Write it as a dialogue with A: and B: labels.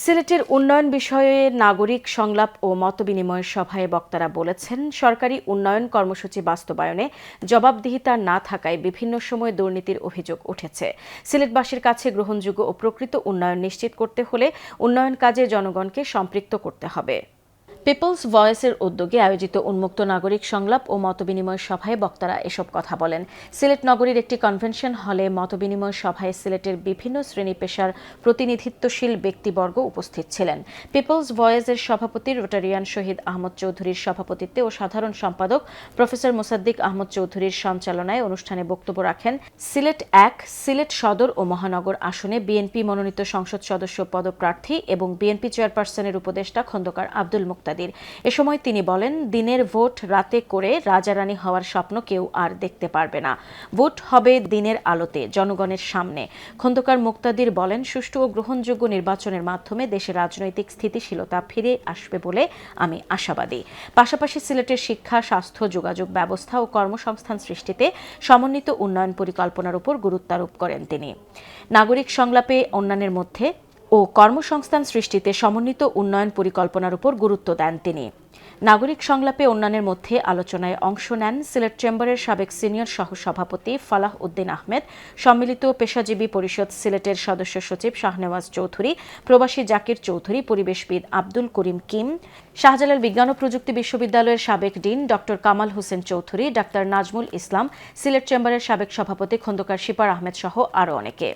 A: সিলেটের উন্নয়ন বিষয়ে নাগরিক সংলাপ ও মতবিনিময় সভায় বক্তারা বলেছেন, সরকারি উন্নয়ন কর্মসূচি বাস্তবায়নে জবাবদিহিতা না থাকায় বিভিন্ন সময় দুর্নীতির অভিযোগ উঠেছে। সিলেটবাসীর কাছে গ্রহণযোগ্য ও প্রকৃত উন্নয়ন নিশ্চিত করতে হলে উন্নয়ন কাজে জনগণকে সম্পৃক্ত করতে হবে। পিপলস ভয়েসের উদ্যোগে আয়োজিত উন্মুক্ত নাগরিক সংলাপ ও মতবিনিময় সভায় বক্তারা এসব কথা বলেন। সিলেট নগরীর একটি কনভেনশন হলে মতবিনিময় সভায় সিলেটের বিভিন্ন শ্রেণী পেশার প্রতিনিধিত্বশীল ব্যক্তিবর্গ উপস্থিত ছিলেন। পিপলস ভয়েসের সভাপতি রোটারিয়ান শহীদ আহমদ চৌধুরীর সভাপতিত্বে ও সাধারণ সম্পাদক প্রফেসর মোসাদ্দিক আহমদ চৌধুরীর সঞ্চালনায় অনুষ্ঠানে বক্তব্য রাখেন সিলেট ১, সিলেট সদর ও মহানগর আসনে বিএনপি মনোনীত সংসদ সদস্য পদপ্রার্থী এবং বিএনপি চেয়ারপারসনের উপদেষ্টা খন্দকার আব্দুল মুক্তাদির। এ সময় তিনি বলেন, দিনের ভোট রাতে করে রাজারানী হওয়ার স্বপ্ন কেউ আর দেখতে পারবে না। ভোট হবে দিনের আলোতে, জনগণের সামনে। খন্দকার মুক্তাদির বলেন, সুষ্ঠু ও গ্রহণযোগ্য নির্বাচনের মাধ্যমে দেশে রাজনৈতিক স্থিতিশীলতা ফিরে আসবে বলে আমি আশাবাদী। পাশাপাশি সিলেটের শিক্ষা, স্বাস্থ্য, যোগাযোগ ব্যবস্থা ও কর্মসংস্থান সৃষ্টিতে সমন্বিত উন্নয়ন পরিকল্পনার উপর গুরুত্বারোপ করেন তিনি। নাগরিক সংলাপে অন্যান্যের মধ্যে ও কর্মসংস্থান সৃষ্টিতে সমন্বিত উন্নয়ন পরিকল্পনার উপর গুরুত্ব দেন তিনি। নাগরিক সংলাপে অন্যান্যের মধ্যে আলোচনায় অংশ নেন সিলেট চেম্বারের সাবেক সিনিয়র সহসভাপতি ফালাহ উদ্দিন আহমেদ, সম্মিলিত পেশাজীবী পরিষদ সিলেটের সদস্য সচিব শাহনেওয়াজ চৌধুরী, প্রবাসী জাকির চৌধুরী, পরিবেশবিদ আব্দুল করিম কিম, শাহজালাল বিজ্ঞান ও প্রযুক্তি বিশ্ববিদ্যালয়ের সাবেক ডিন ডক্টর কামাল হোসেন চৌধুরী, ডাক্তার নাজমুল ইসলাম, সিলেট চেম্বারের সাবেক সভাপতি খন্দকার শিপার আহমেদ সহ আরও অনেকে।